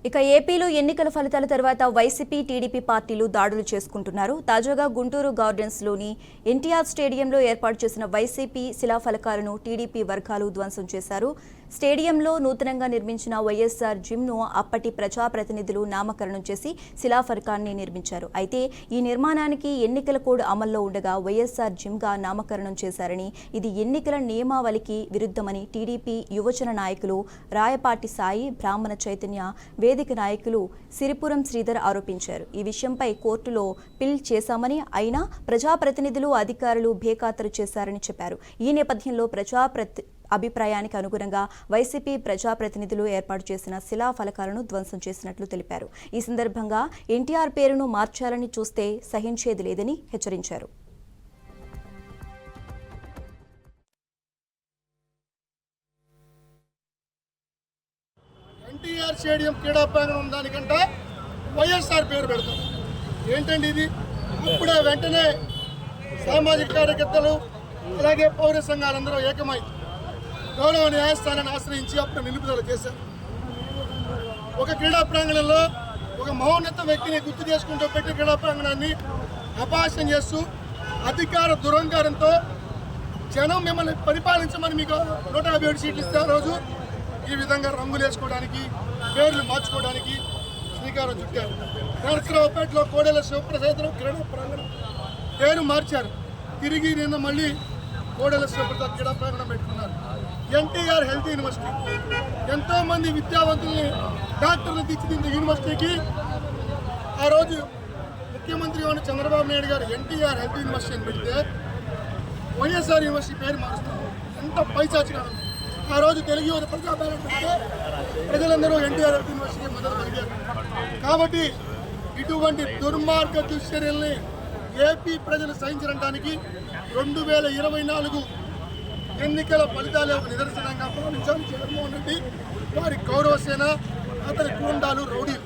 ఇక ఏపీలో ఎన్నికల ఫలితాల తర్వాత వైసీపీ టీడీపీ పార్టీలు దాడులు చేసుకుంటున్నారు. తాజాగా గుంటూరు గార్డెన్స్లోని ఎన్టీఆర్ స్టేడియంలో ఏర్పాటు చేసిన వైసీపీ శిలాఫలకాలను టీడీపీ వర్గాలు ధ్వంసం చేశారు. స్టేడియంలో నూతనంగా నిర్మించిన వైఎస్ఆర్ జిమ్ను అప్పటి ప్రజాప్రతినిధులు నామకరణం చేసి శిలాఫలకాన్ని నిర్మించారు. అయితే ఈ నిర్మాణానికి ఎన్నికల కోడ్ అమల్లో ఉండగా వైఎస్ఆర్ జిమ్గా నామకరణం చేశారని, ఇది ఎన్నికల నియమావళికి విరుద్ధమని టీడీపీ యువజన నాయకులు రాయపాటి సాయి, బ్రాహ్మణ చైతన్య వేదిక నాయకులు సిరిపురం శ్రీధర్ ఆరోపించారు. ఈ విషయంపై కోర్టులో పిల్ చేశామని, అయినా ప్రజాప్రతినిధులు అధికారులు బేఖాతరు చేశారని చెప్పారు. ఈ నేపథ్యంలో అభిప్రాయానికి అనుగుణంగా వైసీపీ ప్రజాప్రతినిధులు ఏర్పాటు చేసిన శిలా ఫలకాలను ధ్వంసం చేసినట్లు తెలిపారు. ఈ సందర్భంగా ఎన్టీఆర్ పేరును మార్చాలని చూస్తే సహించేది లేదని హెచ్చరించారు. ఎన్టీఆర్ స్టేడియం క్రీడా ప్రాంగణం దానికంటే వైఎస్ఆర్ పేరు పెడతాం ఏంటండి ఇది? ఇప్పుడే వెంటనే సామాజిక కార్యకర్తలు అలాగే పౌర సంఘాలందరూ ఏకమై గౌరవ న్యాయస్థానాన్ని ఆశ్రయించి అప్పుడు నిలుపుదల చేశారు. ఒక క్రీడా ప్రాంగణంలో ఒక మహోన్నత వ్యక్తిని గుర్తు చేసుకుంటూ పెట్టి క్రీడా ప్రాంగణాన్ని అపహాస్యం చేస్తూ అధికార దురహంకారంతో జనం మిమ్మల్ని పరిపాలించమని మీకు 157 సీట్లు ఇస్తే ఆ రోజు ఈ విధంగా రంగులు వేసుకోవడానికి, పేర్లు మార్చుకోవడానికి శ్రీకారం చుట్టారు. నరసరావుపేటలో కోడెల శివప్రసాదరావు క్రీడా ప్రాంగణం పేరు మార్చారు. తిరిగి నిన్న మళ్ళీ కోడెల శివప్రసాద్ క్రీడా ప్రాంగణం పెట్టుకున్నారు. ఎన్టీఆర్ హెల్త్ యూనివర్సిటీ ఎంతోమంది విద్యావంతుల్ని, డాక్టర్లు తీర్చిదిద్దిన యూనివర్సిటీకి ఆ రోజు ముఖ్యమంత్రి ఉన్న చంద్రబాబు నాయుడు గారు ఎన్టీఆర్ హెల్త్ యూనివర్సిటీని పెడితే వైఎస్ఆర్ యూనివర్సిటీ పేరు మారుస్తారు. ఎంత పైచాచిగా ఉంది. ఆ రోజు తెలుగు యువత ప్రజాపాలన పెడితే ప్రజలందరూ ఎన్టీఆర్ హెల్త్ యూనివర్సిటీ మద్దతు పలికారు. కాబట్టి ఇటువంటి దుర్మార్గ దుశ్చర్యల్ని ఏపీ ప్రజలు సహించడానికి 2024 ఎన్నికల ఫలితాలే ఒక నిదర్శనంగా భావించాలి. జగన్మోహన్ రెడ్డి వారి గౌరవ సేన, అతని గూండాలు, రౌడీలు